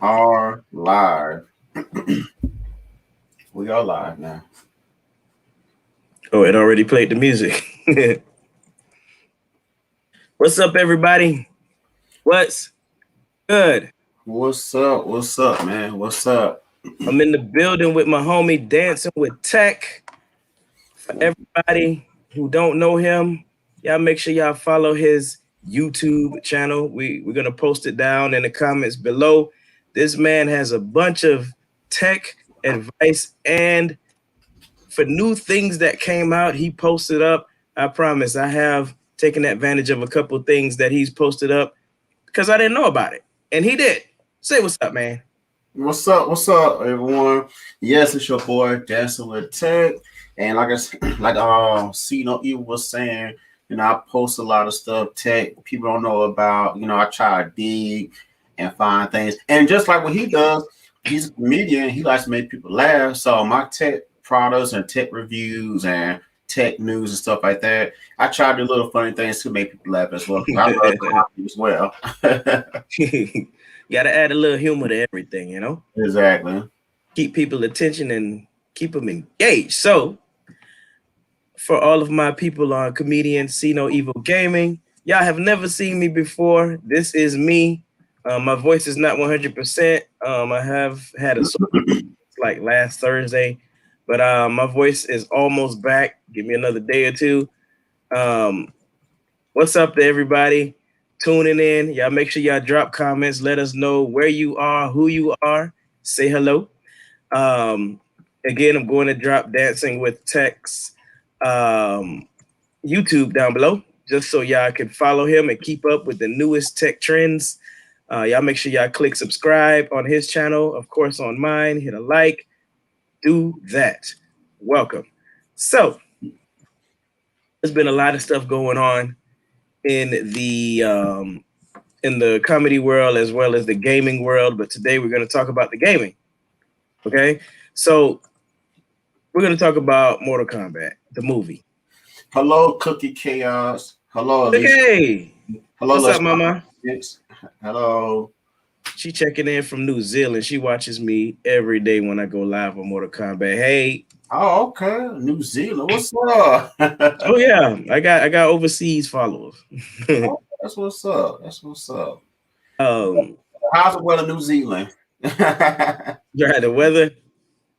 Are live. We are live now. Oh, it already played the music. What's up, everybody? What's good? What's up? What's up, man? What's up? I'm in the building with my homie Dancing with Tech. For everybody who don't know him, y'all make sure y'all follow his YouTube channel. We're gonna post it down in the comments below. This man has a bunch of tech advice, and for new things that came out, he posted up. I promise I have taken advantage of a couple of things that he's posted up because I didn't know about it. And he did. Say what's up, man. What's up? What's up, everyone? Yes, it's your boy Dancing with Tech, and See No Evil was saying, I post a lot of stuff tech people don't know about. I try to dig and find things, and just like what he does, he's a comedian. He likes to make people laugh. So my tech products and tech reviews and tech news and stuff like that, I try to do little funny things to make people laugh as well. I love comedy as well. Gotta add a little humor to everything, Exactly. Keep people attention and keep them engaged. So, for all of my people on comedian See No Evil Gaming, y'all have never seen me before. This is me. My voice is not 100%. I have had a like last Thursday, but my voice is almost back. Give me another day or two. Um, what's up to everybody tuning in? Y'all make sure y'all drop comments. Let us know where you are, who you are. Say hello. Um, again, I'm going to drop Dancing with Tech's YouTube down below, just so y'all can follow him and keep up with the newest tech trends. Y'all make sure y'all click subscribe on his channel, of course, on mine. Hit a like. Do that. Welcome. So, there's been a lot of stuff going on in the comedy world as well as the gaming world, but today we're going to talk about the gaming. Okay, so we're going to talk about Mortal Kombat, the movie. Hello, Cookie Chaos. Hello, Alicia. Okay, Hello, what's up, Mama? Hello. She checking in from New Zealand. She watches me every day when I go live on Mortal Kombat. Hey. Oh, okay. New Zealand. What's up? Oh yeah, I got overseas followers. Oh, that's what's up. That's what's up. um, How's the weather in New Zealand? yeah, the weather.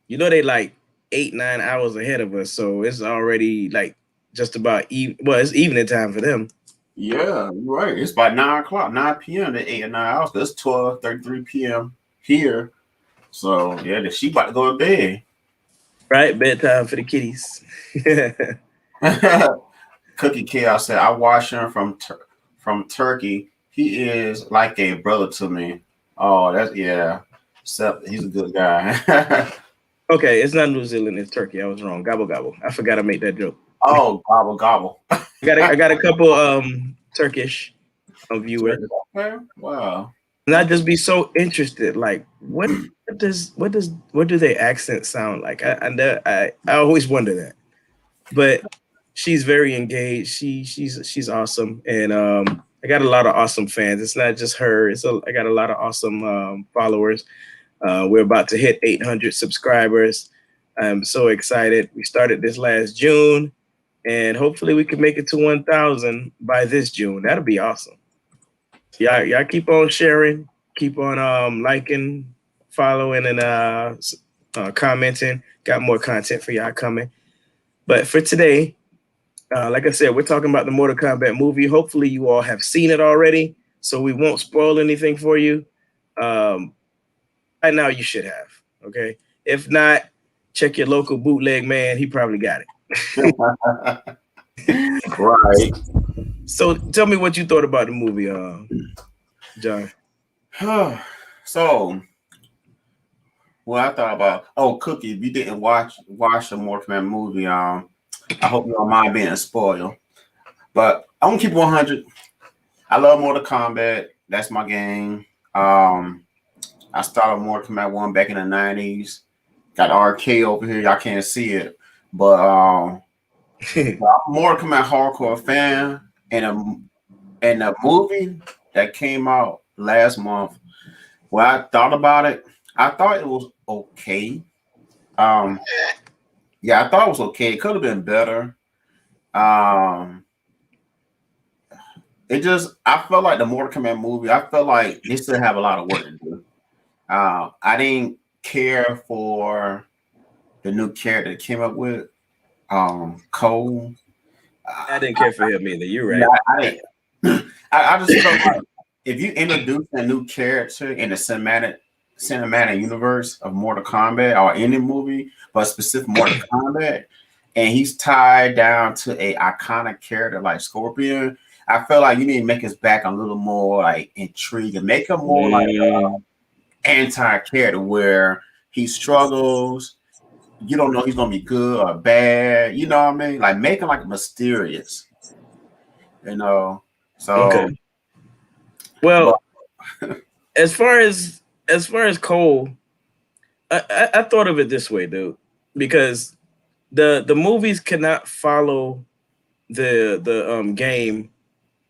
They like 8-9 hours ahead of us, so it's already like just about well, it's evening time for them. Yeah, you're right. It's about 9 o'clock, 9 p.m. to 8 or 9 hours. It's 12:33 p.m. here. So yeah, she about to go to bed. Right, bedtime for the kitties. Cookie Chaos said, "I watch him from Turkey. He is like a brother to me. Oh, that's yeah. Except he's a good guy." Okay, it's not New Zealand, it's Turkey. I was wrong. Gobble gobble. I forgot I made that joke. Oh, gobble gobble. I got a couple Turkish viewers. Okay. Wow. And I'd just be so interested, like what do their accents sound like? I always wonder that. But she's very engaged. She's awesome, and I got a lot of awesome fans. It's not just her. I got a lot of awesome followers. We're about to hit 800 subscribers. I'm so excited. We started this last June, and hopefully we can make it to 1,000 by this June. That'll be awesome. Y'all keep on sharing, keep on liking, following, and commenting. Got more content for y'all coming. But for today, like I said, we're talking about the Mortal Kombat movie. Hopefully, you all have seen it already, so we won't spoil anything for you. By now, you should have. Okay, if not, check your local bootleg man. He probably got it. Right. So, tell me what you thought about the movie, John. So, what I thought about, Cookie, if you didn't watch the Mortal Kombat movie, I hope you don't mind being spoiled. But I'm gonna keep 100. I love Mortal Kombat. That's my game. I started Mortal Kombat 1 back in the 90s. Got the arcade over here. Y'all can't see it. But I'm Mortal Kombat hardcore fan. And a movie that came out last month Well, I thought about it. I thought it was okay. Um, yeah, I thought it was okay. It could have been better. Um, it just I felt like the Mortal Kombat movie. I felt like they still have a lot of work to do. I didn't care for the new character that came up with Cole. I didn't care for him either. You're Yeah, right. I just felt like if you introduce a new character in the cinematic universe of Mortal Kombat or any movie, but specific Mortal Kombat, and he's tied down to a iconic character like Scorpion, I feel like you need to make his back a little more like intriguing, make him more like anti character where he struggles. You don't know he's gonna be good or bad. You know what I mean? Like make him like mysterious. You know. So, Okay. but Well, as far as Cole, I thought of it this way, dude, because the movies cannot follow the game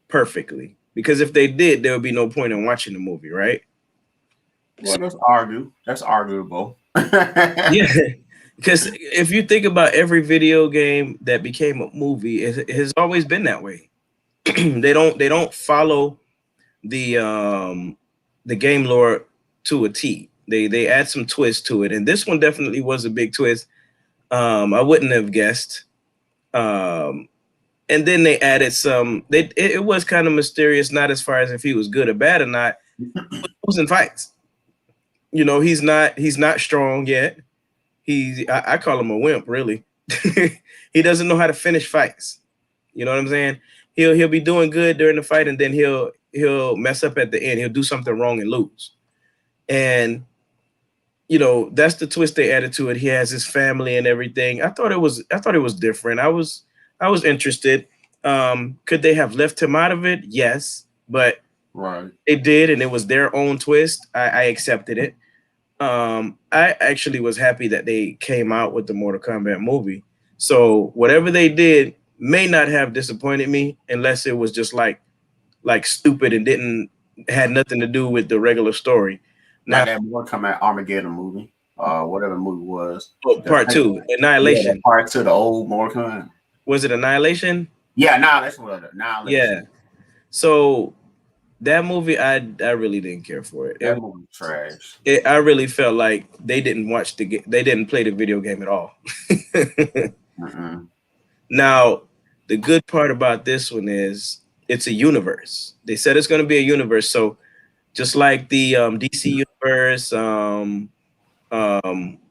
perfectly. Because if they did, there would be no point in watching the movie, right? So, well, let's argue. That's arguable. yeah, because if you think about every video game that became a movie, it has always been that way. They don't follow the game lore to a T. They add some twist to it, and this one definitely was a big twist. I wouldn't have guessed. Um, and then they added some. It was kind of mysterious, not as far as if he was good or bad or not. Losing fights. He's not strong yet. I call him a wimp, really. He doesn't know how to finish fights. You know what I'm saying? He'll be doing good during the fight, and then he'll mess up at the end. He'll do something wrong and lose. And that's the twist they added to it. He has his family and everything. I thought it was different. I was interested. Could they have left him out of it? Yes, but Right. they did, and it was their own twist. I accepted it. I actually was happy that they came out with the Mortal Kombat movie. So whatever they did may not have disappointed me unless it was just like stupid and didn't had nothing to do with the regular story. Now, Like that Mortal Kombat Armageddon movie, whatever the movie was. part two, Yeah, the Annihilation. part to the old Mortal Kombat. Was it Annihilation? Yeah, Annihilation was it. Yeah. Annihilation. So that movie, I really didn't care for it. That movie trash. I really felt like they didn't they didn't play the video game at all. Mm-mm. Now, the good part about this one is it's a universe. They said it's going to be a universe. So just like the DC universe,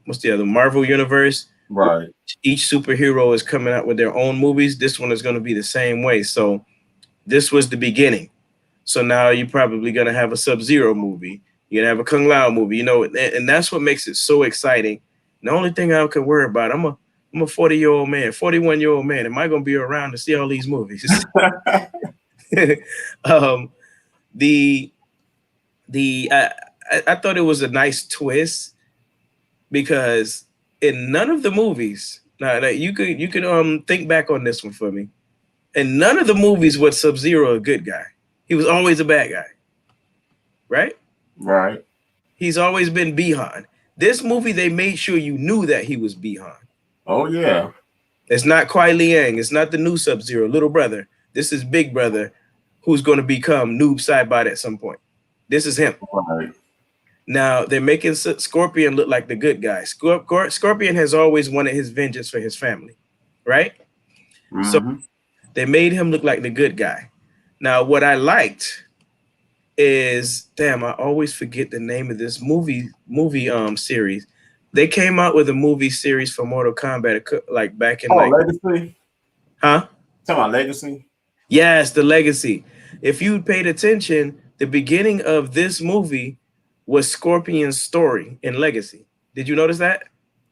what's the other Marvel universe? Right. Each superhero is coming out with their own movies. This one is going to be the same way. So this was the beginning. So now you're probably going to have a Sub-Zero movie. You're going to have a Kung Lao movie, and that's what makes it so exciting. The only thing I could worry about, I'm a 40-year-old man, 41-year-old man. Am I going to be around to see all these movies? The I thought it was a nice twist because in none of the movies, now you could think back on this one for me. In none of the movies was Sub-Zero a good guy. He was always a bad guy, right? Right. He's always been Bihan. This movie, they made sure you knew that he was Bihan. Oh yeah. It's not Kuai Liang. It's not the new Sub-Zero, little brother. This is Big Brother, who's going to become Noob Saibot at some point. This is him. Right. Now, they're making Scorpion look like the good guy. Scorpion has always wanted his vengeance for his family, right? Mm-hmm. So they made him look like the good guy. Now, what I liked is, damn, I always forget the name of this movie series. They came out with a movie series for Mortal Kombat like back in Legacy. Huh? Talking about Legacy. Yes, the Legacy. If you paid attention, the beginning of this movie was Scorpion's story in Legacy. Did you notice that?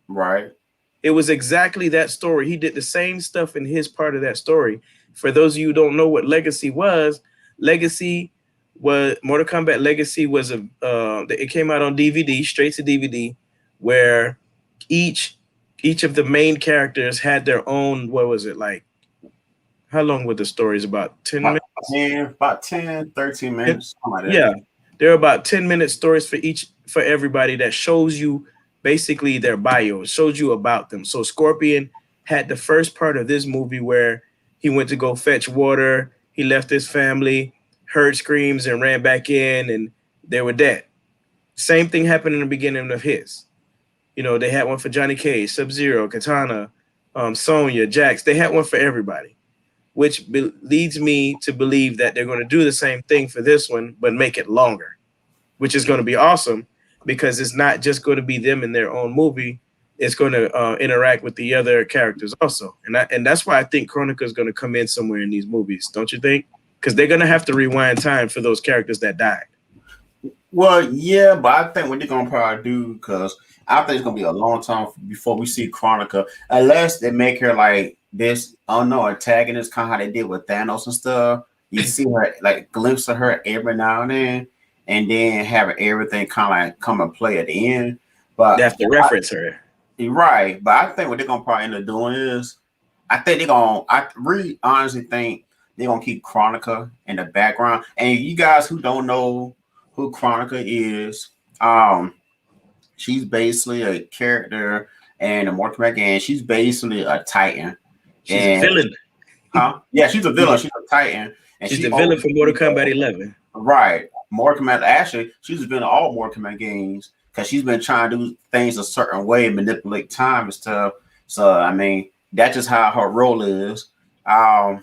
Right. It was exactly that story. He did the same stuff in his part of that story. For those of you who don't know what Legacy was Mortal Kombat Legacy was it came out on DVD, straight to DVD, where each of the main characters had their own, what was it, like, how long were the stories? About 10 minutes? About 10, 13 minutes. Something like that. Yeah. There are about 10-minute stories for everybody that shows you basically their bio, shows you about them. So Scorpion had the first part of this movie where he went to go fetch water, he left his family, heard screams and ran back in, and they were dead. Same thing happened in the beginning of his. You know, they had one for Johnny Cage, Sub-Zero, Katana, Sonya, Jax. They had one for everybody, which leads me to believe that they're going to do the same thing for this one, but make it longer, which is going to be awesome because it's not just going to be them in their own movie. It's going to interact with the other characters also. And that's why I think Chronica is going to come in somewhere in these movies, don't you think? Because they're going to have to rewind time for those characters that died. Well, yeah, but I think what they're gonna probably do, because I think it's gonna be a long time before we see Chronica, unless they make her like this, I don't know, antagonist, kind of how they did with Thanos and stuff. You see her like glimpse of her every now and then have everything kind of like come and play at the end. But they have to reference her. You're right, but I think what they're gonna probably end up doing is, I think they're gonna. I really honestly think they're gonna keep Chronica in the background. And you guys who don't know who Chronica is, she's basically a character in the Mortal Kombat game. She's basically a Titan. She's a villain. Huh? Yeah, she's a villain. She's a Titan. And she's the villain from Mortal Kombat 11. Right. Mortal Kombat. Actually, she's been in all Mortal Kombat games because she's been trying to do things a certain way, manipulate time and stuff. So, I mean, that's just how her role is. Oh,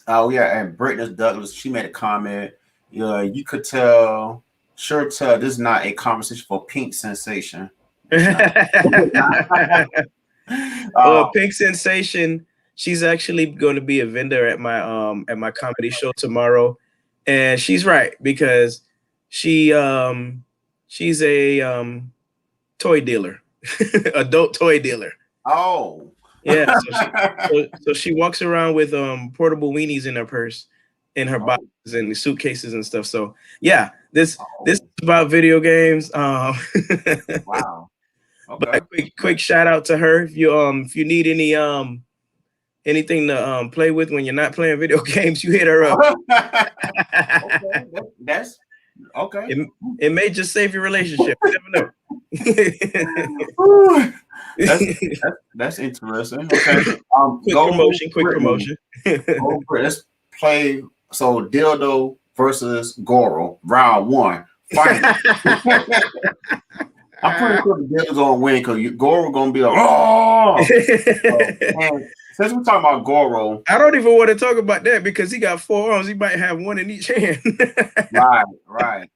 yeah. And Brittany Douglas, she made a comment. You could tell this is not a conversation for Pink Sensation. Pink Sensation, she's actually going to be a vendor at my comedy show tomorrow, and she's right because she's a toy dealer, adult toy dealer. Oh, yeah. So she walks around with portable weenies in her purse, in her boxes and suitcases and stuff. So yeah, this is about video games. Wow. Okay. But quick shout out to her. If you need anything to play with when you're not playing video games, you hit her up. Okay. That's okay. It may just save your relationship. You never know. That's interesting. Okay. Quick promotion. Let's play. So Dildo versus Goro, round 1. Fight. I'm pretty sure the Dildo's gonna win because Goro gonna be like, oh. And since we're talking about Goro, I don't even want to talk about that because he got 4 arms. He might have one in each hand. Right.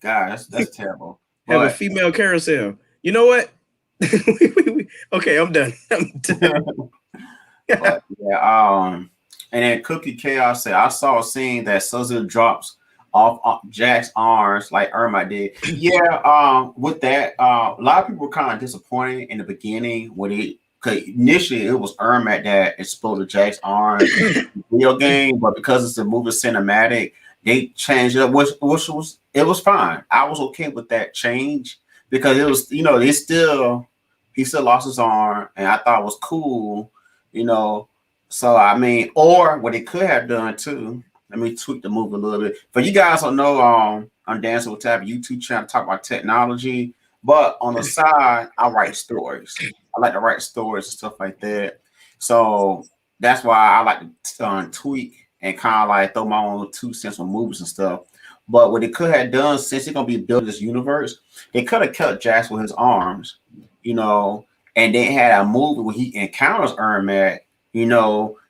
God, that's terrible. Have a female carousel. You know what? Okay, I'm done. But, yeah. And then Cookie Chaos said, I saw a scene that Sub-Zero drops off Jack's arms like Irma did. Yeah, with that, a lot of people were kind of disappointed in the beginning when because initially it was Irma that exploded Jack's arms in the video game, but because it's a movie cinematic, they changed it up, which was fine. I was okay with that change because it was, he still lost his arm, and I thought it was cool, So I mean, or what they could have done too. Let me tweak the movie a little bit. For you guys don't know, I'm Dancing with Tab YouTube channel, talk about technology, but on the side, I write stories. I like to write stories and stuff like that. So that's why I like to tweak and kind of like throw my own 2 cents on movies and stuff. But what they could have done, since they're gonna be building this universe, they could have kept Jax with his arms, and then had a movie where he encounters Ermac,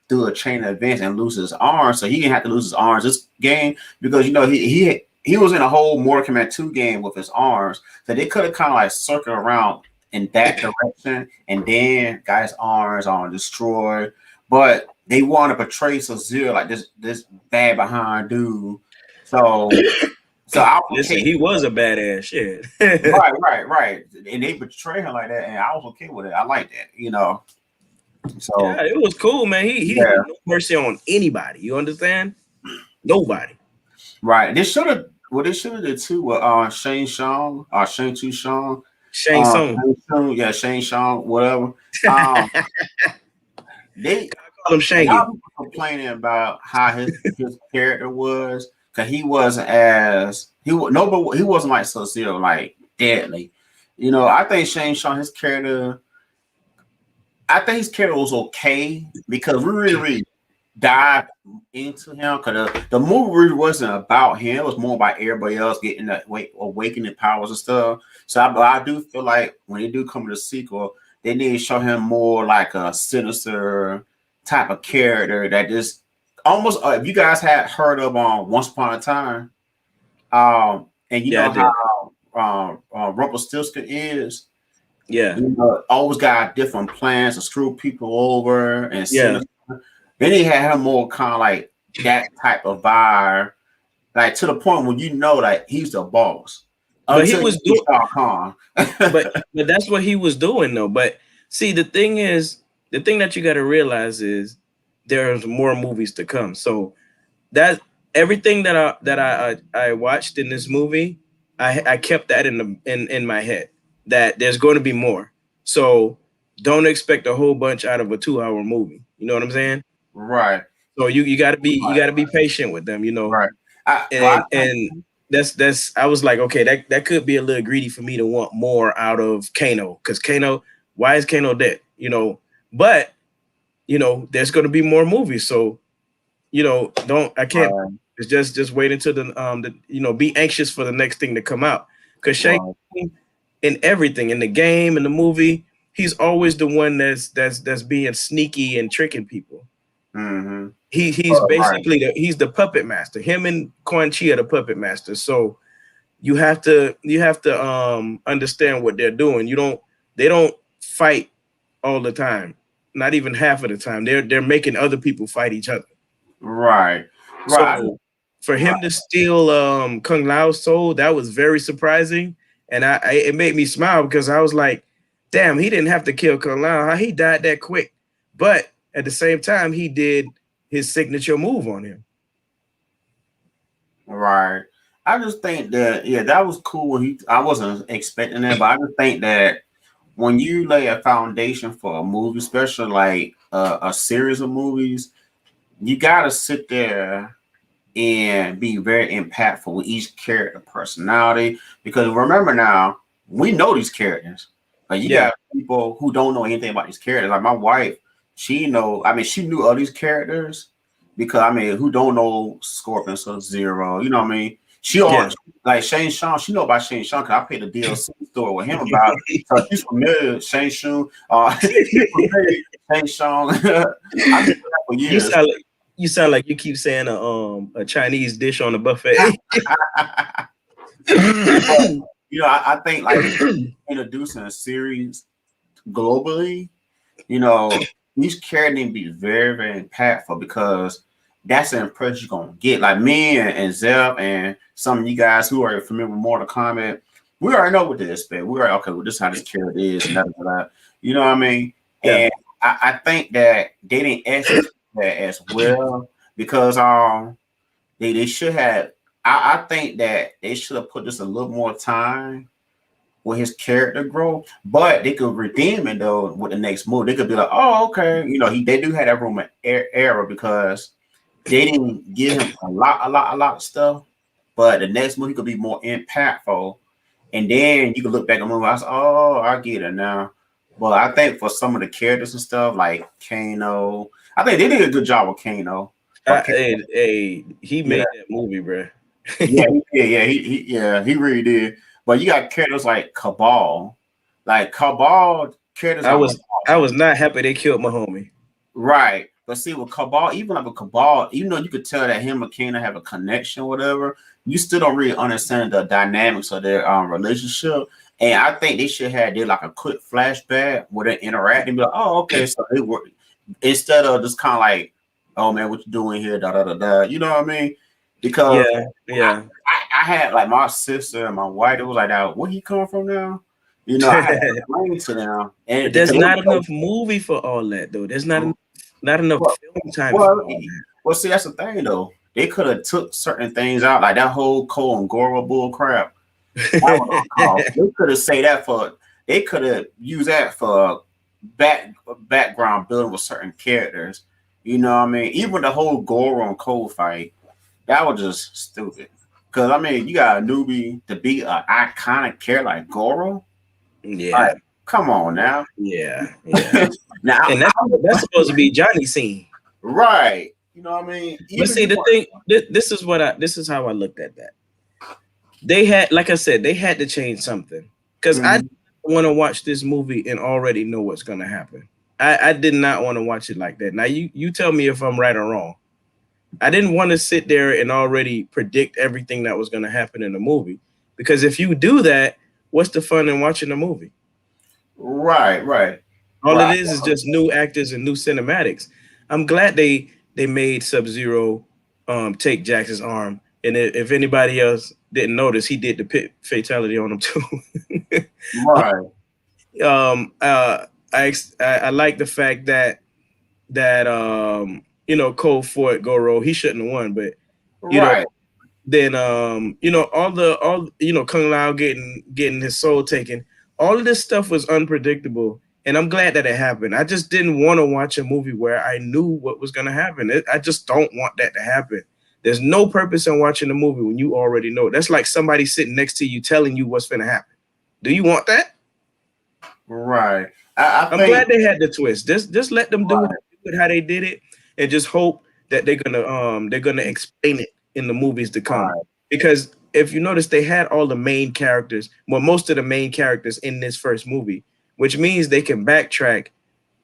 through a chain of events and loses his arms. So he didn't have to lose his arms this game because he was in a whole Mortal Kombat 2 game with his arms. So they could have kind of like circled around in that direction and then got his arms on destroyed. But they want to portray Sub-Zero like this bad behind dude. So listen, he was a badass shit. Right. And they portray him like that, and I was okay with it. I like that, So yeah, it was cool, man. He had no mercy on anybody. You understand? Nobody. Right. They should have did too with Shane Tsung. Shane Tsung, whatever. They call him Shane. Complaining about how his character was. because he wasn't as he was no, but he wasn't like Sub-Zero, like deadly. I think Shane Sean his character. I think his character was okay because we really dive into him because the movie really wasn't about him. It was more about everybody else getting that awakening powers and stuff. So I do feel like when they do come to the sequel, they need to show him more like a sinister type of character that just almost. If you guys had heard of Once Upon a Time, and you Yeah, I know did. how Rumpelstiltskin is. Yeah, Always got different plans to screw people over and yeah. sinister. Then he had him more kind of like that type of vibe, like to the point where like he's the boss But he until was you doing. Shao Kahn. But that's what he was doing though. But see, the thing that you got to realize is there's more movies to come. So that everything that I watched in this movie, I kept that in my head that there's going to be more. So don't expect a whole bunch out of a 2 hour movie. You know what I'm saying? Right, So you gotta be patient with them. right. I And that's I was like, okay, that could be a little greedy for me to want more out of Kano because Kano, why is Kano dead? But there's going to be more movies, so don't I can't. right, It's just wait until the be anxious for the next thing to come out because Shang right. in everything in the game in the movie, he's always the one that's being sneaky and tricking people. Mm-hmm. He's Right, basically he's the puppet master. Him and Quan Chi are the puppet master. So you have to understand what they're doing. They don't fight all the time. Not even half of the time. They're making other people fight each other. right, right, So for right. him to steal Kung Lao's soul, that was very surprising. And it made me smile because I was like, damn, he didn't have to kill Kung Lao. How he died that quick. But at the same time, he did his signature move on him. Right. I just think that that was cool. When I wasn't expecting that, but I just think that when you lay a foundation for a movie, especially like a series of movies, you gotta sit there and be very impactful with each character personality. Because remember now, we know these characters. Like you Yeah. got people who don't know anything about these characters. Like my wife, she knew all these characters because who don't know Scorpion Sub Zero? You know what I mean? She Yeah. on like Shane Sean, she know about Shane Sean because I paid the DLC store with him about it. So she's familiar with Shane Sean. She's familiar with Shane Sean. I've been doing that for You years. sound like you sound like you keep saying a Chinese dish on the buffet. But I think like introducing a series globally, each character need to be very, very impactful because that's the impression you're gonna get. Like me and Zeph and some of you guys who are familiar with Mortal Kombat, we already know what to expect. We are okay. Well, this is how this character is, and that. You know what I mean? Yeah. And I think that they didn't execute that as well because they should have. I think that they should have put this a little more time with his character growth, but they could redeem it though with the next move. They could be like, oh, okay, they do have that room of error because they didn't give him a lot of stuff, but the next move he could be more impactful, and then you can look back and move. I said, oh, I get it now. But I think for some of the characters and stuff like Kano, I think they did a good job with Kano. But He yeah, made that movie, bro. he really did. But you got characters like Cabal. Like Cabal characters I are was I awesome. was not happy they killed my homie. Right. But see with Cabal, even like with Cabal, even though you could tell that him and Kano have a connection or whatever, you still don't really understand the dynamics of their relationship. And I think they should have did like a quick flashback where they interact and be like, oh, okay, so they were instead of just kind of like, oh man, what you doing here? Da da da da. You know what I mean? Because Yeah, yeah. I had like my sister and my wife. It was like, that where he come from now? I had to explain to them, But and there's because not enough movie for all that though. There's not enough well, film time for well, all that. see, that's the thing though. They could have took certain things out, like that whole Cole and Goro bull crap. That was uncalled. They could have say that for. They could have used that for background building with certain characters. You know what I mean? Even the whole Goro and Cole fight. That was just stupid. Cause I mean, you got a newbie to be an iconic character like Goro. Yeah, Like, come on now. yeah, yeah. Now, And that's supposed to be Johnny's scene. right. You know what I mean? But Even see, you the want. thing, this is how I looked at that. They had, like I said, they had to change something because I Mhm. want to watch this movie and already know what's going to happen. I did not want to watch it like that. Now you tell me if I'm right or wrong. I didn't want to sit there and already predict everything that was going to happen in the movie because if you do that, what's the fun in watching the movie? Right, right, All it right. is just new actors and new cinematics. I'm glad they made Sub Zero take Jax's arm, and if anybody else didn't notice, he did the pit fatality on him too. Right, um, uh, I like the fact that Cole Ford Goro, he shouldn't have won, but you know right. then all Kung Lao getting his soul taken. All of this stuff was unpredictable, and I'm glad that it happened. I just didn't want to watch a movie where I knew what was going to happen. I just don't want that to happen. There's no purpose in watching a movie when you already know. That's like somebody sitting next to you telling you what's going to happen. Do you want that? Right. I I'm think glad they had the twist. Just let them do right, it how they did it, and just hope that they're gonna explain it in the movies to come. right, Because if you notice, they had all the main characters, well, most of the main characters in this first movie, which means they can backtrack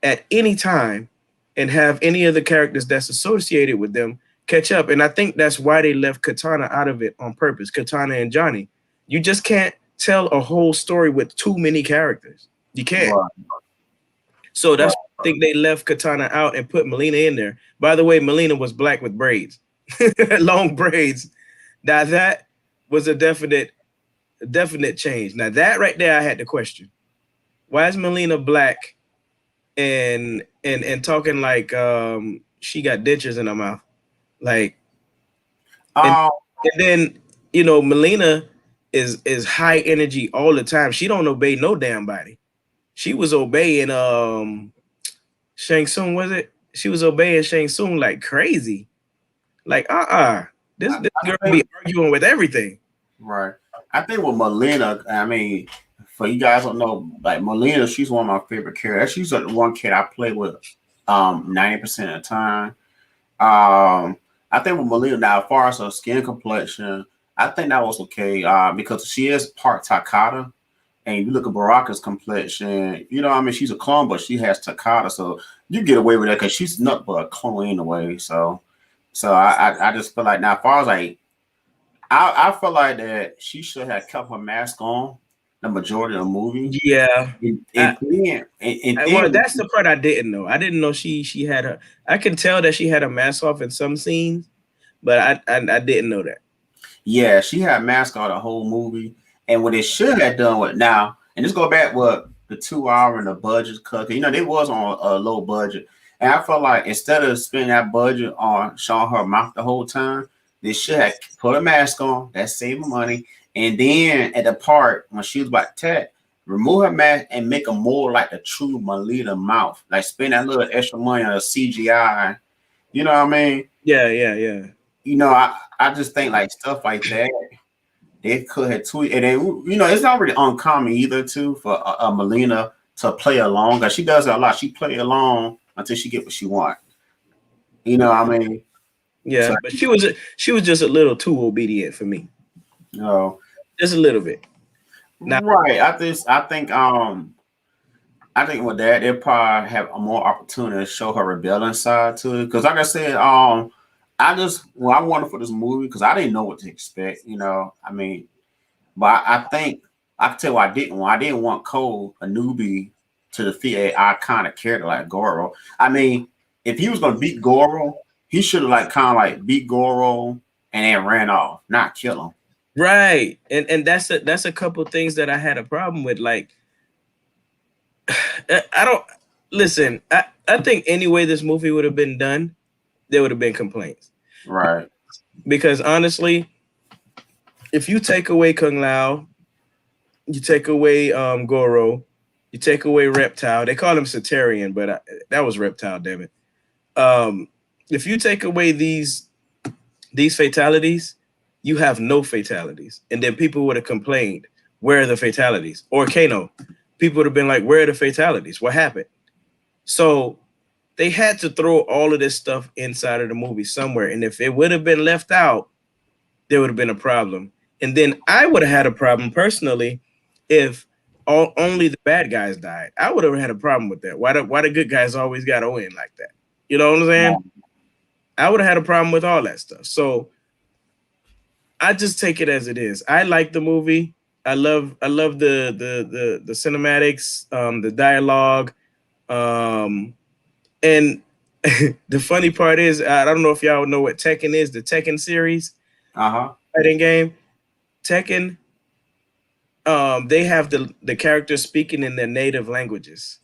at any time and have any of the characters that's associated with them catch up. And I think that's why they left Katana out of it on purpose. Katana and Johnny. You just can't tell a whole story with too many characters. You can't. right, So right, that's why I think they left Katana out and put Melina in there. By the way, Melina was black with braids, long braids. Now that was a definite change. Now that right there, I had to question. Why is Melina black and talking like she got dentures in her mouth? Like and um, and then Melina is high energy all the time. She don't obey no damn body. She was obeying Shang Tsung, was it? She was obeying Shang Tsung like crazy. Like, this I girl be think arguing with everything. right. I think with Melina, I mean, for you guys don't know, like Melina, she's one of my favorite characters. She's the one kid I play with 90% of the time. I think with Melina now, as far as her skin complexion, I think that was okay. Because she is part Takata. And you look at Baraka's complexion, you know, I mean, she's a clone, but she has Takata, so you get away with that because she's not but a clone anyway. So I just feel like now, as far as like, I feel like that she should have kept her mask on the majority of the movie, Yeah. and, I, and then and well, then that's the part I didn't know. I didn't know she had her. I can tell that she had a mask off in some scenes, but I didn't know that. yeah, she had mask on the whole movie, and what they should have done with now, and just go back with the 2 hour and the budget cut, 'cause, you know, they was on a low budget, and I felt like instead of spending that budget on showing her mouth the whole time, they should have put a mask on. That saved money, and then at the part when she was about to attack, remove her mask and make her more like the true Melita mouth, like spend that little extra money on a CGI. You know what I mean? Yeah, yeah, yeah. You know, I just think like stuff like that they could have tweeted, and then you know it's not really uncommon either too for Melina to play along. Cause she does it a lot. She play along until she get what she want. You know what I mean? So Yeah, but she was just a little too obedient for me. you know, Just a little bit. Now, right? I think with that they'll probably have a more opportunity to show her rebellion side to it. Because like I said, I wanted for this movie because I didn't know what to expect. You know, I mean, but I think I can tell you what I didn't want. I didn't want Cole, a newbie, to defeat an iconic character like Goro. I mean, if he was gonna beat Goro, he should have like kind of like beat Goro and then ran off, not kill him. right, and that's a couple things that I had a problem with. Like, I don't listen. I think any way this movie would have been done, there would have been complaints. Right. Because honestly, if you take away Kung Lao, you take away Goro, you take away Reptile. They call him Satarian, but that was Reptile. Damn it. If you take away these these fatalities, you have no fatalities. And then people would have complained, where are the fatalities? Or Kano, people would have been like, where are the fatalities? What happened? So they had to throw all of this stuff inside of the movie somewhere. And if it would have been left out, there would have been a problem. And then I would have had a problem personally if only the bad guys died. I would have had a problem with that. Why the good guys always got to win like that? You know what I'm saying? I would have had a problem with all that stuff. So I just take it as it is. I like the movie. I love the cinematics, the dialogue, and the funny part is I don't know if y'all know what Tekken is. The Tekken series, fighting game, Tekken. They have the characters speaking in their native languages,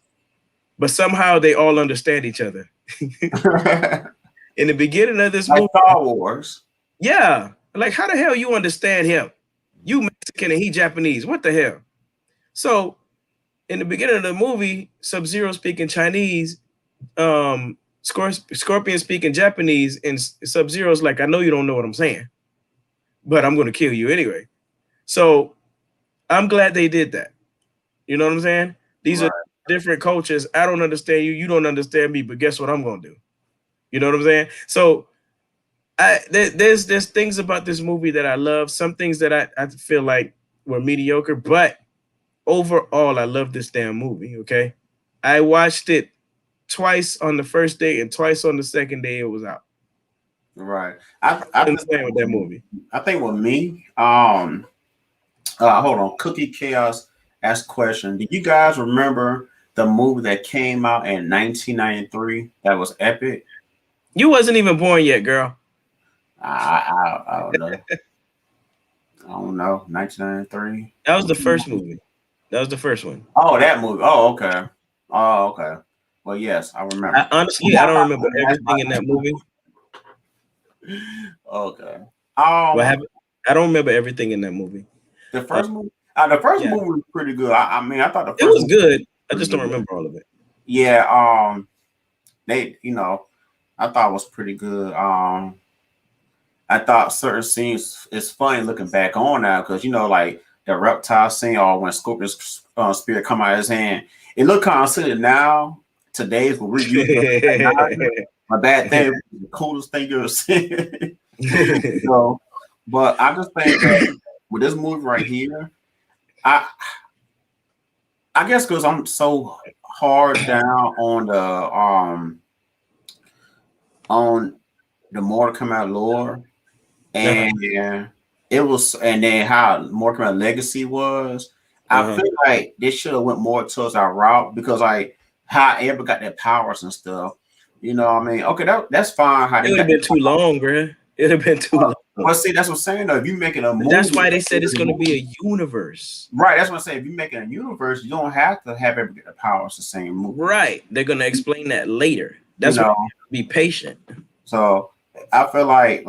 but somehow they all understand each other. In the beginning of this like movie, Star Wars. yeah, like how the hell you understand him? You Mexican and he Japanese. What the hell? So in the beginning of the movie, Sub-Zero speaking Chinese, Scorpion speaking Japanese, and Sub-Zero's like, I know you don't know what I'm saying, but I'm going to kill you anyway. So I'm glad they did that. You know what I'm saying? These are different cultures. I don't understand you. You don't understand me. But guess what I'm going to do? You know what I'm saying? So there's things about this movie that I love. Some things that I feel like were mediocre, but overall, I love this damn movie. Okay, I watched it twice on the first day and twice on the second day it was out. Right. I understand with that movie. I think with me, hold on. Cookie Chaos asked a question. Do you guys remember the movie that came out in 1993 that was epic? You wasn't even born yet, girl. I don't know. I don't know. 1993. That was the first movie. That was the first one. Oh, that movie. Oh, okay. Oh, okay. Well, yes, I remember. Honestly, I don't remember everything in that movie. Okay. I don't remember everything in that movie. The first movie. The first movie was pretty good. I mean, I thought the first it was good. I just don't remember all of it. Yeah. They, I thought it was pretty good. I thought certain scenes it's funny looking back on now because like the reptile scene or when Scorpion's spirit come out of his hand, it looked kind of silly now. Today's what we're using. My bad thing, the coolest thing you ever seen. But I just think that with this movie right here, I guess because I'm so hard down on the Mortal Kombat lore, and it was, and then how Mortal Kombat Legacy was. I feel like they should have went more towards our route because like how everybody got their powers and stuff. You know what I mean? Okay, that's fine. How it would have been too long, bro. It'd have been too long. Well, see, that's what I'm saying though. If you're making a movie, that's why they said it's going to be a universe. Right. That's what I'm saying. If you're making a universe, you don't have to have everybody get the powers the same movie. Right. They're going to explain that later. That's why you have to be patient. So I feel like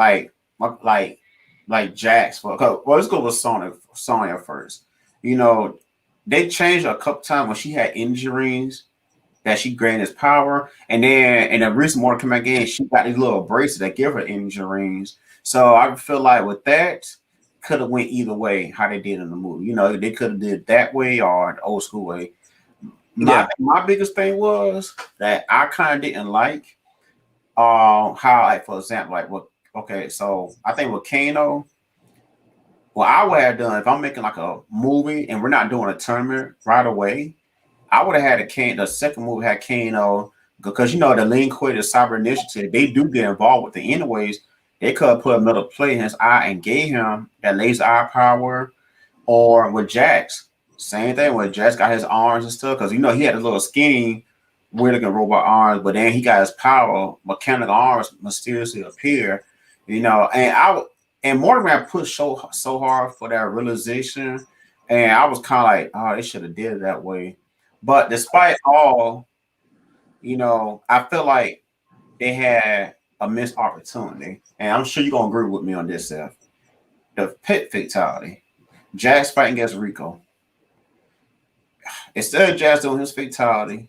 Jax. Well, let's go with Sonya first. They changed her a couple times when she had injuries that she gained his power, and then in the recent Mortal Kombat game, she got these little bracelets that give her injuries. So I feel like with that, could have went either way how they did in the movie. They could have did that way or the old school way. My biggest thing was that I kind of didn't like how, like, for example, so I think with Kano, what I would have done if I'm making like a movie and we're not doing a tournament right away, I would have had the second movie had Kano because the Lin Kuei, the Cyber Initiative, they do get involved with the anyways. They could have put another plate in his eye and gave him that laser eye power, or with Jax, same thing. With Jax got his arms and stuff because he had a little skinny, weird-looking robot arms, but then he got his power, mechanical arms mysteriously appear. And Mortal Kombat pushed so hard for that realization, and I was kind of like, oh, they should have did it that way. But despite all, I feel like they had a missed opportunity, and I'm sure you're gonna agree with me on this, Seth. The pit fatality, Jax fighting against Rico. Instead of Jax doing his fatality,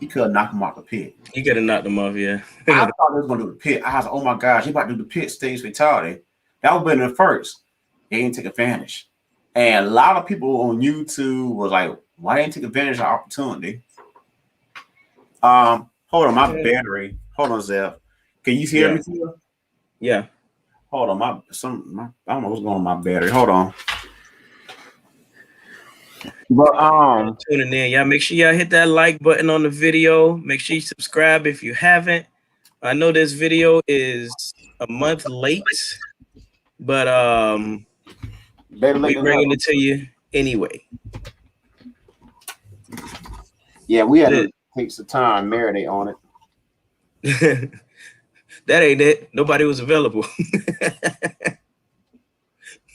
he could have knocked him out the pit. He could have knocked him off, yeah. I thought he was gonna do the pit. I was like, oh my gosh, he about to do the pit stage fatality. That would have been the first. He didn't take advantage. And a lot of people on YouTube was like, why didn't take advantage of the opportunity? Hold on, my battery. Hold on, Zeph. Can you hear me? Yeah. Hold on, I don't know what's going on with my battery. Hold on. But tuning in, y'all. Make sure y'all hit that like button on the video. Make sure you subscribe if you haven't. I know this video is a month late, but we're bringing it to you anyway. Yeah, we had to take some time, marinate on it. That ain't it. Nobody was available.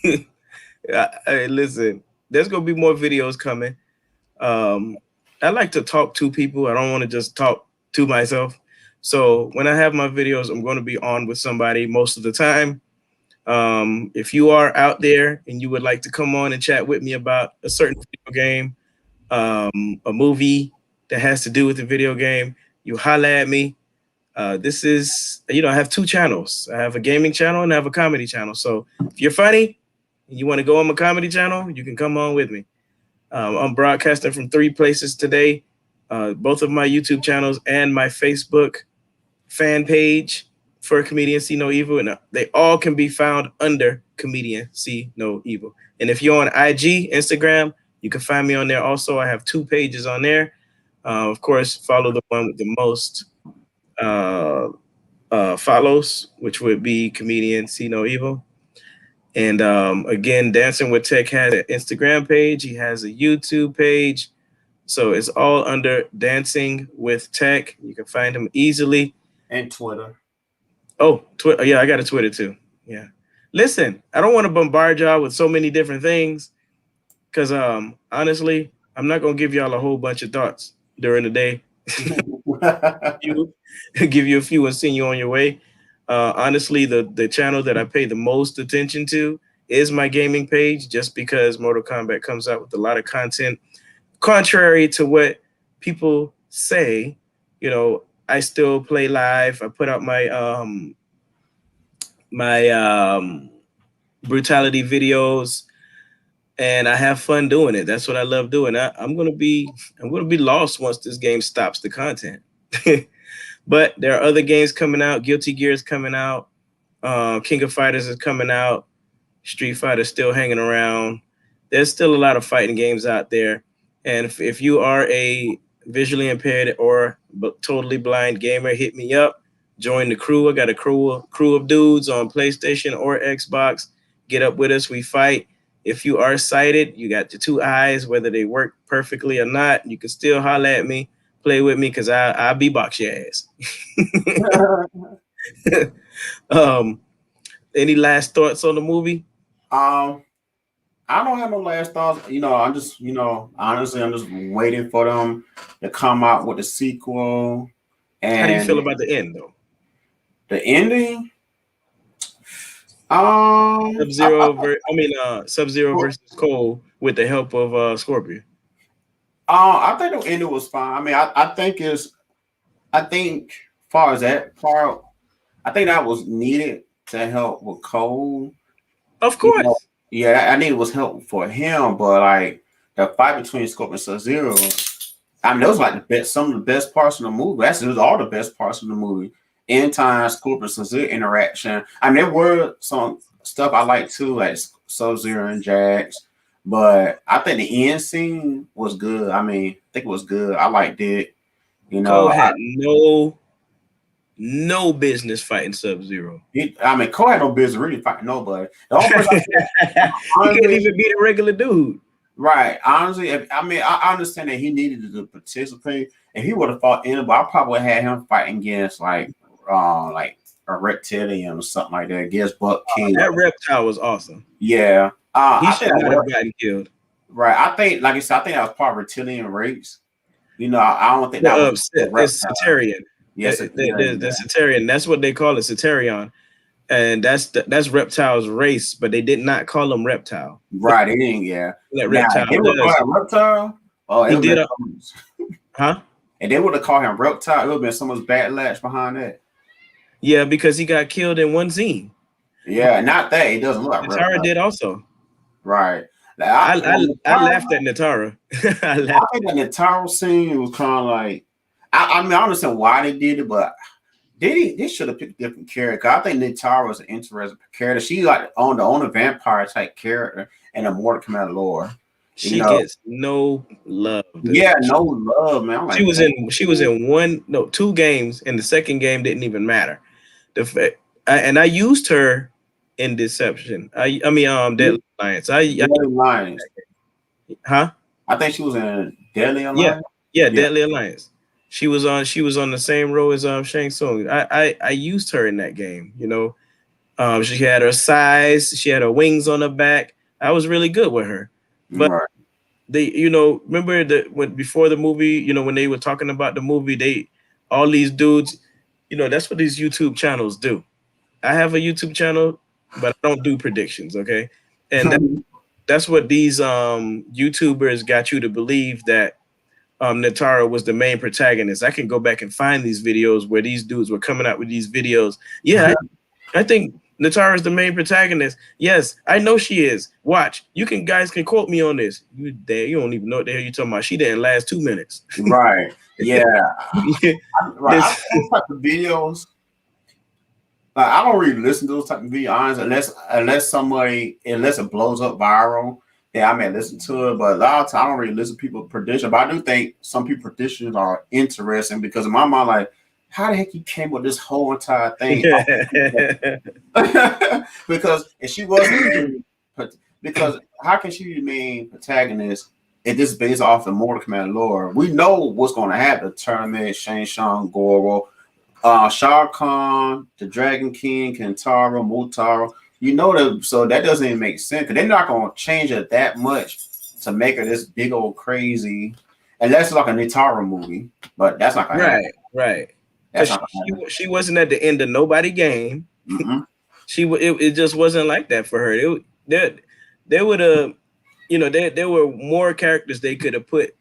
Hey, listen, there's gonna be more videos coming. I like to talk to people. I don't want to just talk to myself. So when I have my videos, I'm going to be on with somebody most of the time. If you are out there and you would like to come on and chat with me about a certain video game, a movie that has to do with the video game, you holla at me. This is, I have 2 channels. I have a gaming channel and I have a comedy channel. So if you're funny and you want to go on my comedy channel, you can come on with me. I'm broadcasting from 3 places today, both of my YouTube channels and my Facebook fan page for Comedian See No Evil. And they all can be found under Comedian See No Evil. And if you're on IG, Instagram, you can find me on there also. I have 2 pages on there. Of course, follow the one with the most follows, which would be Comedian See No Evil. And again, Dancing with Tech has an Instagram page. He has a YouTube page. So it's all under Dancing with Tech. You can find him easily. And Twitter. Oh, Twitter. Yeah, I got a Twitter too. Yeah. Listen, I don't want to bombard y'all with so many different things because honestly, I'm not going to give y'all a whole bunch of thoughts during the day. Give you a few and send you on your way. Honestly, the channel that I pay the most attention to is my gaming page, just because Mortal Kombat comes out with a lot of content. Contrary to what people say, I still play live. I put out my brutality videos, and I have fun doing it. That's what I love doing. I'm gonna be lost once this game stops the content. But there are other games coming out. Guilty Gear is coming out. King of Fighters is coming out. Street Fighter is still hanging around. There's still a lot of fighting games out there. And if you are a visually impaired or totally blind gamer, hit me up. Join the crew. I got a crew of dudes on PlayStation or Xbox. Get up with us. We fight. If you are sighted, you got your 2 eyes, whether they work perfectly or not, you can still holler at me. Play with me because I'll beatbox your ass. Any last thoughts on the movie? I don't have no last thoughts. I'm just, honestly, I'm just waiting for them to come out with the sequel. And how do you feel about the end, though? The ending? Sub-Zero versus Cole with the help of Scorpion. I think the ending was fine. I mean, I think far as that part, I think that was needed to help with Cole. Of course. Yeah, I think it was helpful for him, but like the fight between Scorpion and Sub-Zero, I mean, those like some of the best parts of the movie. Actually, those are all the best parts of the movie. End time Scorpion Sub-Zero interaction. I mean, there were some stuff I liked too, like Sub-Zero and Jax. But I think the end scene was good. I mean, I think it was good. I liked it. Cole had no business fighting Sub-Zero. Cole had no business really fighting nobody. The only person he can't even beat a regular dude. Right. Honestly, I understand that he needed to participate. If he would have fought anybody, I probably would have had him fighting against like a reptilian or something like that. Against Buck King. That reptile was awesome. Yeah. He should not have gotten killed. Right. I think, like I said, I think that was part of reptilian race. I don't think that was it's Cetarian. Yes, the Cetarian. That's what they call it, Cetarion. And that's Reptile's race, but they did not call him Reptile. Right, they didn't, yeah. That Reptile. Reptile? Oh, he did huh? And they would have called him Reptile. It would have been so much backlash behind that. Yeah, because he got killed in one scene. Yeah, not that. It doesn't look like Natara Reptile. did also. Right. Like, I laughed at Natara. I think the Natara scene was kind of like, I mean, I understand why they did it, but they should have picked a different character. I think Natara was an interesting character. She like on the vampire type character in the Mortal Kombat lore. She gets no love. Yeah, no love, man. I'm she like, was in two games, and the second game didn't even matter. And I used her in Deception. Deadly Alliance. Deadly Alliance. Huh? I think she was in Deadly Alliance. Yeah, Deadly Alliance. She was on the same row as Shang Tsung. I used her in that game, you know. She had her size, she had her wings on her back. I was really good with her. But they, remember before the movie, when they were talking about the movie, all these dudes, that's what these YouTube channels do. I have a YouTube channel, but I don't do predictions, okay? And that's what these YouTubers got you to believe, that Natara was the main protagonist. I can go back and find these videos where these dudes were coming out with these videos. Yeah, I think Natara is the main protagonist. Yes, I know she is. Watch, guys can quote me on this. You don't even know what the hell you're talking about. She didn't last 2 minutes. Right. Yeah. Right. I those type of videos. Like, I don't really listen to those type of videos unless it blows up viral. Yeah, I may listen to it, but a lot of times I don't really listen to people's predictions. But I do think some people's predictions are interesting because in my mind, like, how the heck you came with this whole entire thing? Because if she wasn't, because how can she be the main protagonist if this is based off the Mortal Kombat lore? We know what's going to happen: tournament, Shang Tsung, Goro, Shao Kahn, the Dragon King, Kentaro, Mutaro. You know that, so that doesn't even make sense because they're not going to change it that much to make her this big old crazy, unless it's like a Nitara movie. But that's not going to happen. Right. She wasn't at the end of nobody game. Mm-hmm. It just wasn't like that for her. There would have, there were more characters they could have put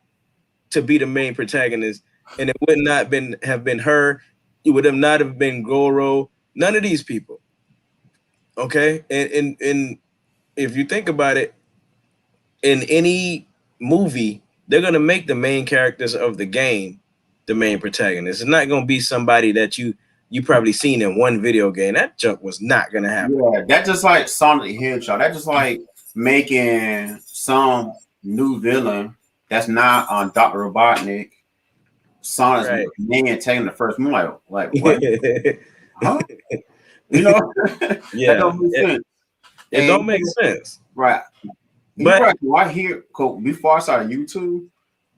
to be the main protagonist, and it would not have been her. It would have not have been Goro. None of these people. Okay, and if you think about it, in any movie, they're gonna make the main characters of the game the main protagonist. It's not gonna be somebody that you probably seen in one video game. That junk was not gonna happen. Yeah, that's just like Sonic the Hedgehog. That's just like making some new villain that's not on Dr. Robotnik. Sonic's man taking the first movie. Like what? Huh? Yeah, that don't make sense. It don't make sense, right? But I hear before I started YouTube,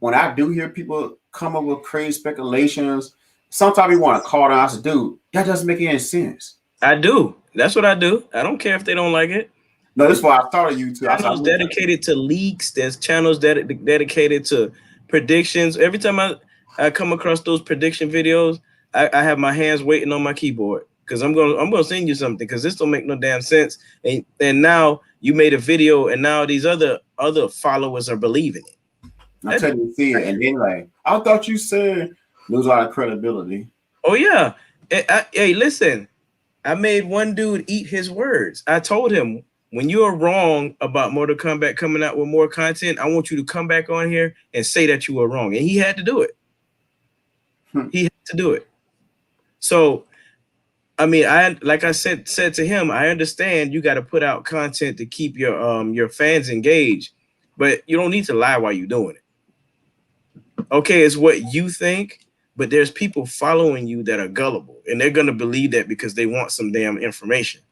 when I do hear people come up with crazy speculations, sometimes you want to call down. I say, dude, that doesn't make any sense. I do. That's what I do. I don't care if they don't like it. No, that's why I started YouTube. Channels dedicated to leaks. There's channels dedicated to predictions. Every time I come across those prediction videos, I have my hands waiting on my keyboard because I'm gonna send you something because this don't make no damn sense. And now you made a video, and now these other followers are believing it. Until you see it, and then like, I thought you said lose a lot of credibility. Oh yeah. Hey, listen, I made one dude eat his words. I told him, when you are wrong about Mortal Kombat coming out with more content, I want you to come back on here and say that you were wrong. And he had to do it. He had to do it. So, I mean, like I said to him, I understand you got to put out content to keep your fans engaged, but you don't need to lie while you're doing it. Okay, it's what you think, but there's people following you that are gullible, and they're gonna believe that because they want some damn information.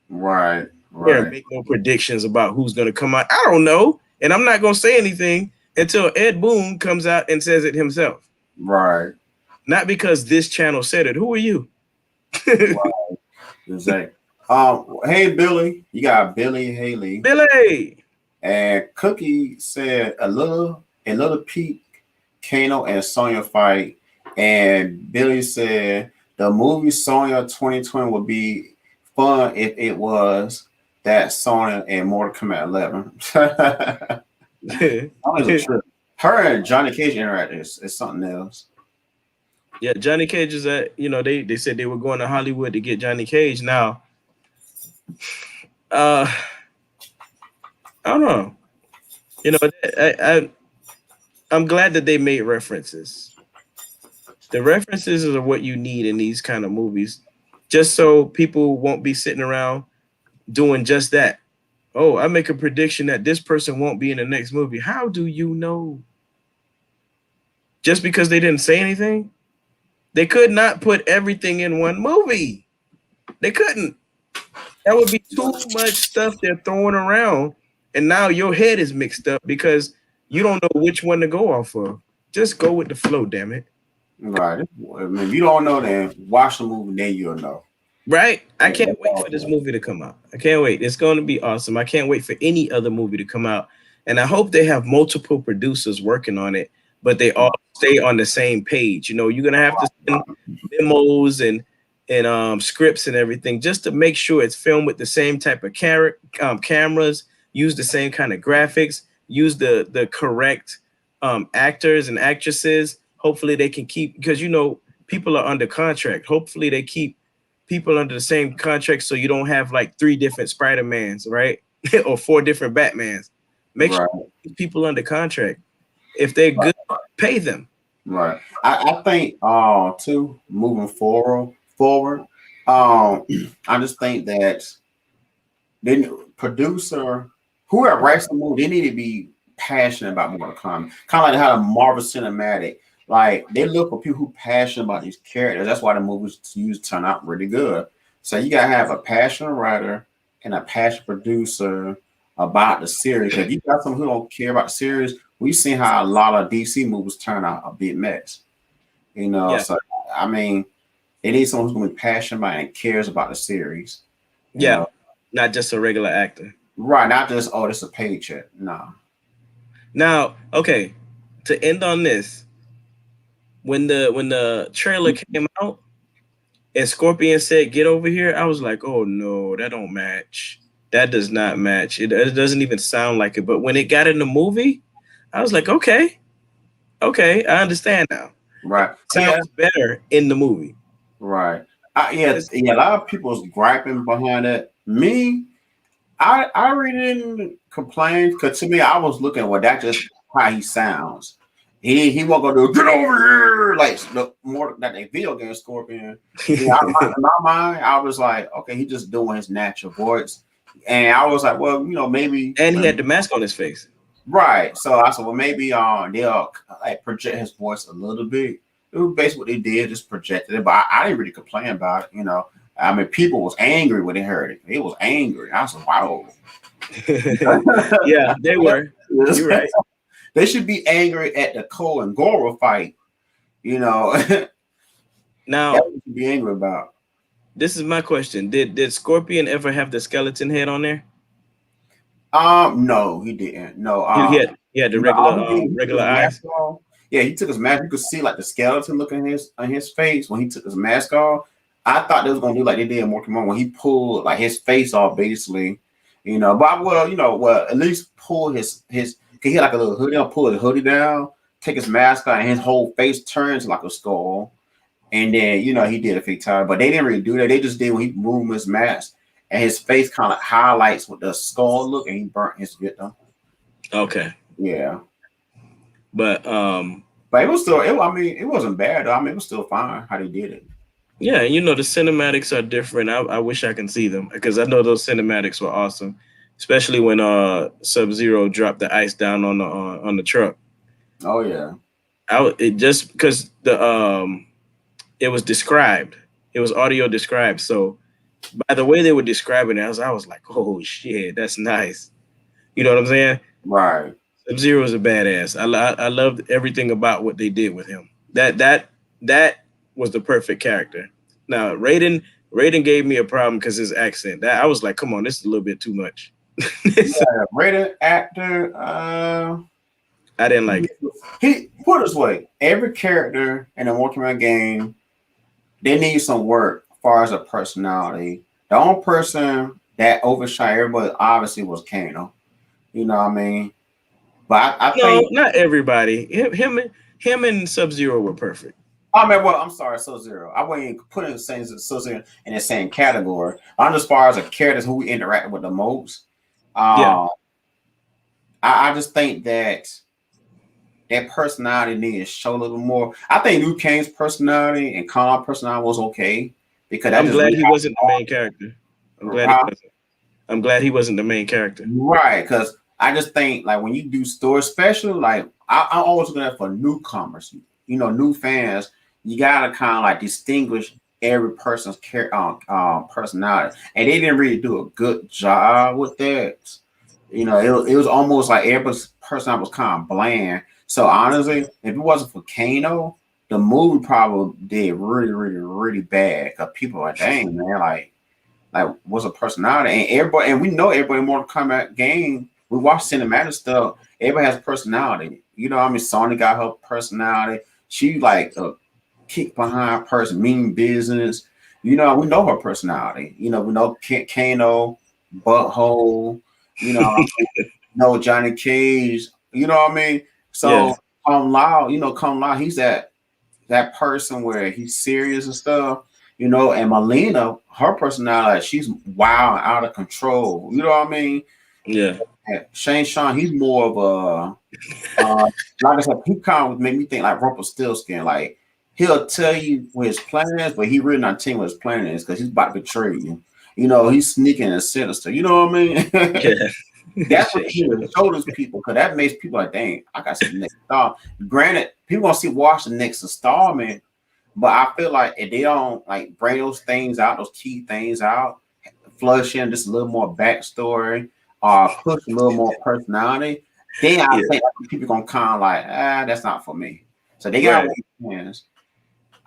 Right. Yeah, make no predictions about who's gonna come out. I don't know, and I'm not gonna say anything until Ed Boon comes out and says it himself. Right. Not because this channel said it. Who are you? Right. Exactly. Hey Billy, you got Billy Haley. Billy. And Cookie said a little peek, Kano and Sonya fight, and Billy said the movie Sonya 2020 would be fun if it was that Sonya and Mortal Kombat 11. Her and Johnny Cage interact is something else. Yeah, Johnny Cage is at, they said they were going to Hollywood to get Johnny Cage. Now, uh, I don't know. You know, I'm glad that they made references. The references are what you need in these kind of movies, just so people won't be sitting around doing just that. Oh, I make a prediction that this person won't be in the next movie. How do you know? Just because they didn't say anything? They could not put everything in one movie. They couldn't. That would be too much stuff they're throwing around. And now your head is mixed up because you don't know which one to go off of. Just go with the flow, damn it. Right. I mean, if you don't know, then watch the movie, then you'll know. Right? I Yeah, can't that's wait all for this good. movie to come out. I can't wait. It's going to be awesome. I can't wait for any other movie to come out. And I hope they have multiple producers working on it, but they all stay on the same page. You're going to have to send memos and scripts and everything just to make sure it's filmed with the same type of cameras, use the same kind of graphics, use the correct actors and actresses. Hopefully they can keep, because people are under contract. Hopefully they keep people under the same contract so you don't have like three different Spider-Mans, right? Or four different Batmans. Make sure Right. you keep people under contract. If they're Right. good, pay them. Right. I think too, moving forward, um I just think that then producer whoever writes the movie, they need to be passionate about Mortal Kombat. Kind of like how the Marvel Cinematic, like they look for people who passionate about these characters. That's why the movies used turn out really good. So you gotta have a passionate writer and a passionate producer about the series. Because if you got someone who don't care about the series, we've seen how a lot of DC movies turn out a big mess. Yeah. So I mean, they need someone who's gonna be passionate about and cares about the series. You Yeah. know, Not just a regular actor. right? Not just this is a paycheck. No. Now, okay, to end on this, when the trailer came out and Scorpion said, "Get over here," I was like, "Oh no, that don't match. That does not match. It doesn't even sound like it." But when it got in the movie, I was like, "Okay, okay, I understand now. It Right. Yeah. sounds better in the movie." Right. Yeah. It's- Yeah. A lot of people's griping behind it. Me, I really didn't complain because to me, I was looking at well, that just how he sounds. He won't go do get over here like the more that a video game Scorpion. Yeah, in my mind, I was like, okay, he just doing his natural voice, and I was like, well, maybe and he had the mask on his face. right. So I said, well, maybe they'll like project his voice a little bit. It was basically what they did, just projected it. But I didn't really complain about it. I mean, people was angry when they heard it. They was angry. I was like, wow. Yeah, they were. You're right. They should be angry at the Cole and Goro fight. That's Now, what you should be angry about. this is my question: Did Scorpion ever have the skeleton head on there? No, he didn't. No, He had the no, regular all he did, he took regular his mask eyes. off. Yeah, he took his mask. You could see like the skeleton look on his face when he took his mask off. I thought they was gonna do like they did in Mortal Kombat when he pulled like his face off, basically. But well, at least pull his. He had like a little hoodie. I'll pull the hoodie down, take his mask out, and his whole face turns like a skull. And then he did a fatality, but they didn't really do that. They just did when he moved his mask, and his face kind of highlights with the skull look, and he burnt his victim. Okay, Yeah. but But it was still, I mean, it wasn't bad. Though. I mean, it was still fine how they did it. yeah, the cinematics are different. I wish I can see them because I know those cinematics were awesome, especially when Sub Zero dropped the ice down on the truck. Oh yeah. It just because it was described, it was audio described. So by the way they were describing it, I was like, oh shit, that's nice. You know what I'm saying? Right. Sub Zero is a badass. I loved everything about what they did with him. That was the perfect character. Now Raiden gave me a problem because his accent. That I was like, come on, this is a little bit too much. Yeah. Rated actor. I didn't like it. He put it this way: every character in a Mortal Kombat game, they need some work as far as a personality. The only person that overshot everybody obviously was Kano. You know what I mean? But I No, think not everybody. Him and Sub Zero were perfect. I mean, well, I'm sorry, Sub-Zero. I wouldn't put in the same Sub-Zero in the same category. I'm as far as the characters who we interact with the most. Yeah, Uh, I just think that personality needs to show a little more. I think Liu Kang's personality and Khan's personality was okay because that I'm just glad really he wasn't the main character. I'm glad he how wasn't. I'm glad he wasn't the main character. right. Because I just think like when you do story special, like I'm always looking at for newcomers, new fans. You gotta kind of like distinguish every person's personality, and they didn't really do a good job with that. It was almost like everybody's personality was kind of bland. So honestly, if it wasn't for Kano, the movie probably did really, really, really bad. Cause people are like, dang man, like what's a personality? And everybody, and we know everybody in Mortal Kombat game. We watch cinematic stuff. Everybody has personality. I mean, Sonya got her personality. She like a kick behind person, mean business. We know her personality. We know Kano, butthole. You know, know Johnny Cage. You know what I mean? Yeah, So Kung Lao, he's that person where he's serious and stuff. And Melina, her personality, she's wild, out of control. You know what I mean? yeah, And Shane Sean, he's more of like I said, he kind of made me think like Rumpelstiltskin. Like he'll tell you what his plan is, but he really not telling you what his plan is because he's about to betray you. He's sneaking and sinister. You know what I mean? yeah. That's what he show those people because that makes people like, dang, I got some next star. Granted, people gonna see watch the next installment, but I feel like if they don't like bring those things out, those key things out, flush in just a little more backstory, push a little more personality, then I Yeah, think people gonna kind of like, that's not for me. So they got right. hands,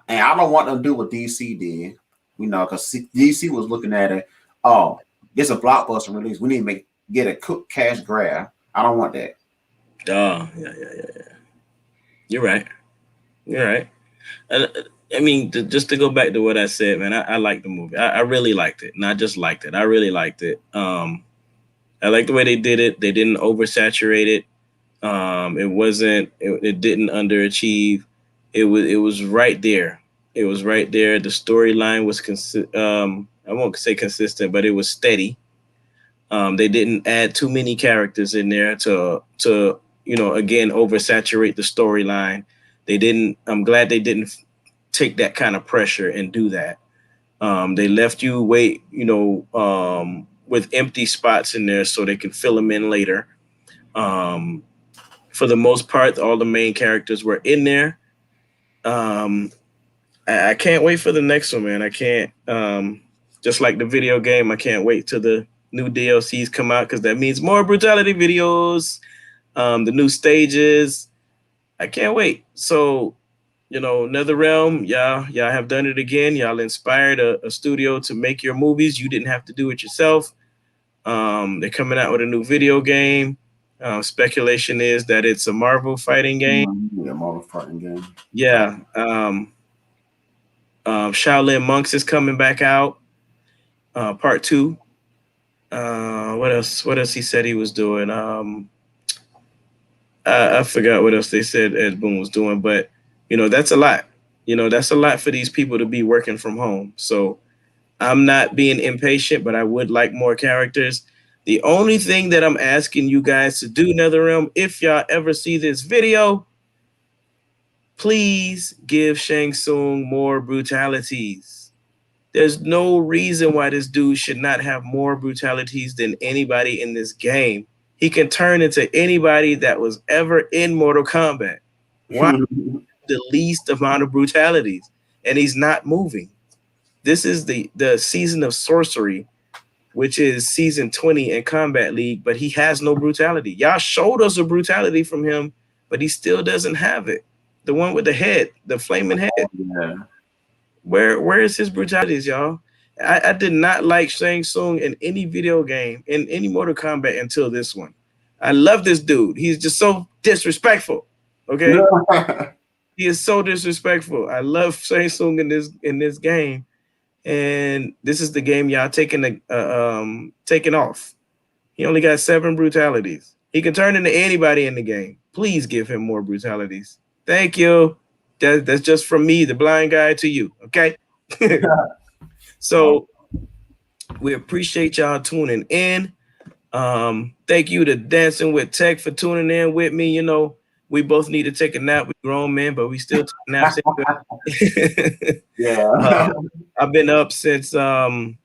and I don't want them to do what DC did, because DC was looking at it. Oh, it's a blockbuster release. We need to get a quick cash grab. I don't want that. Oh, yeah. You're right. You're right. I, I mean, just to go back to what I said, man, I liked the movie. I really liked it. Not just liked it. I really liked it. I like the way they did it. They didn't oversaturate it. It wasn't. It didn't underachieve. It was right there. It was right there. The storyline was I won't say consistent, but it was steady. They didn't add too many characters in there to again oversaturate the storyline. They didn't. I'm glad they didn't take that kind of pressure and do that. They left you with empty spots in there so they can fill them in later. Um, for the most part, all the main characters were in there. Um, I can't wait for the next one, man. I can't. Just like the video game, I can't wait till the new DLCs come out because that means more brutality videos, the new stages. I can't wait. So, NetherRealm, y'all have done it again. Y'all inspired a studio to make your movies. You didn't have to do it yourself. They're coming out with a new video game. Speculation is that it's a Marvel fighting game. Yeah, Marvel fighting game. Yeah. Shaolin Monks is coming back out. Part two. What else? What else he said he was doing? I forgot what else they said Ed Boon was doing, but that's a lot. That's a lot for these people to be working from home. So I'm not being impatient, but I would like more characters. The only thing that I'm asking you guys to do, NetherRealm, if y'all ever see this video, please give Shang Tsung more brutalities. There's no reason why this dude should not have more brutalities than anybody in this game. He can turn into anybody that was ever in Mortal Kombat. Why the least amount of brutalities? And he's not moving. This is the season of sorcery, which is season 20 in Combat League, but he has no brutality. Y'all showed us a brutality from him, but he still doesn't have it. The one with the head, the flaming head. Yeah. Where is his brutalities, y'all? I did not like Shang Tsung in any video game, in any Mortal Kombat until this one. I love this dude. He's just so disrespectful. Okay? He is so disrespectful. I love Shang Tsung in this game. And this is the game y'all taking off. He only got 7 brutalities. He can turn into anybody in the game. Please give him more brutalities. Thank you. That's just from me, the blind guy, to you. Okay. So we appreciate y'all tuning in. Thank you to Dancing with Tech for tuning in with me. You know, we both need to take a nap. We grown men, but we still take naps. Yeah. I've been up since 12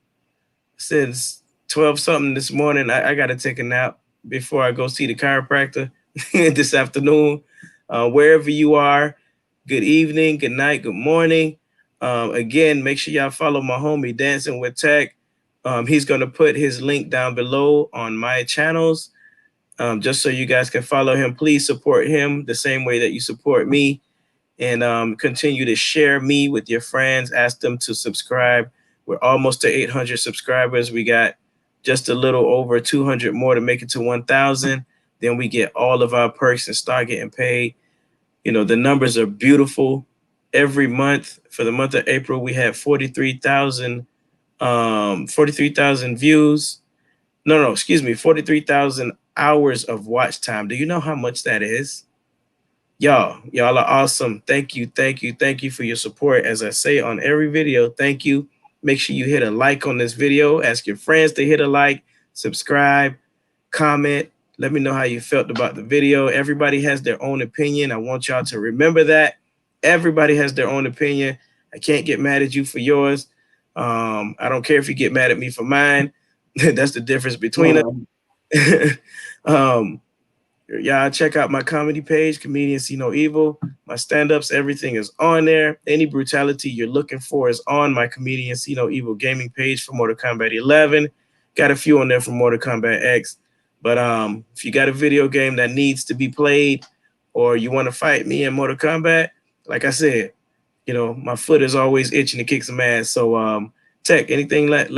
something this morning. I got to take a nap before I go see the chiropractor this afternoon. Wherever you are, good evening, good night, good morning. Again, make sure y'all follow my homie Dancing with Tech. He's going to put his link down below on my channels, just so you guys can follow him. Please support him the same way that you support me, and continue to share me with your friends. Ask them to subscribe. We're almost to 800 subscribers. We got just a little over 200 more to make it to 1,000. Then we get all of our perks and start getting paid. You know, the numbers are beautiful. Every month, for the month of April, we had 43,000 views. No, excuse me, 43,000 hours of watch time. Do you know how much that is? Y'all are awesome. Thank you for your support. As I say on every video, thank you. Make sure you hit a like on this video. Ask your friends to hit a like, subscribe, comment. Let me know how you felt about the video. Everybody has their own opinion. I want y'all to remember that. Everybody has their own opinion. I can't get mad at you for yours. I don't care if you get mad at me for mine. That's the difference between us. Y'all check out my comedy page, Comedians See No Evil. My stand-ups, everything is on there. Any brutality you're looking for is on my Comedians See No Evil gaming page for Mortal Kombat 11. Got a few on there for Mortal Kombat X. But if you got a video game that needs to be played, or you want to fight me in Mortal Kombat, like I said, you know, my foot is always itching to kick some ass. So Tech, anything left?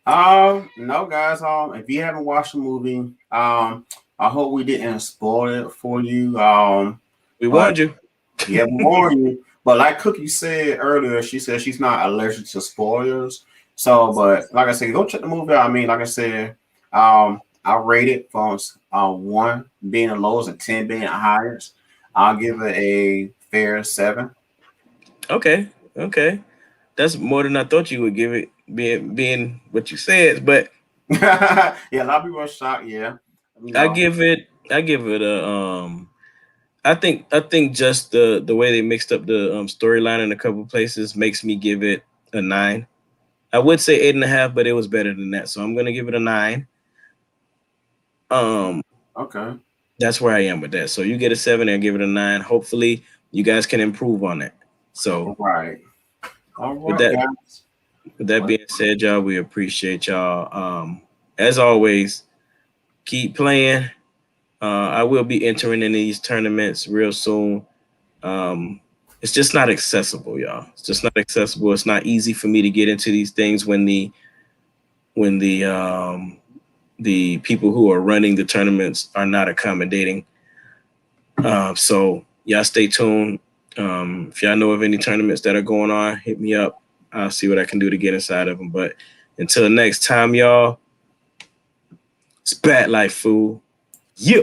No, guys. If you haven't watched the movie, I hope we didn't spoil it for you. We warned you. Yeah, we warned you. But like Cookie said earlier, she said she's not allergic to spoilers. So, but like I said, go check the movie out. I mean, like I said, I rate it from 1 being the lowest and 10 being the highest. I'll give it a fair 7. Okay. That's more than I thought you would give it, being what you said. But Yeah, a lot of people are shocked. Yeah, I give it a I think just the way they mixed up the storyline in a couple places makes me give it a 9. I would say 8.5, but it was better than that, so I'm gonna give it a 9. Okay, that's where I am with that. So you get a 7 and give it a 9. Hopefully you guys can improve on that. So all right, with that being said, y'all, we appreciate y'all. As always, keep playing. I will be entering in these tournaments real soon. It's just not accessible, y'all. It's just not accessible. It's not easy for me to get into these things when the people who are running the tournaments are not accommodating. So y'all stay tuned. If y'all know of any tournaments that are going on, hit me up. I'll see what I can do to get inside of them. But until next time, y'all, it's Bat Life, fool. Yeah.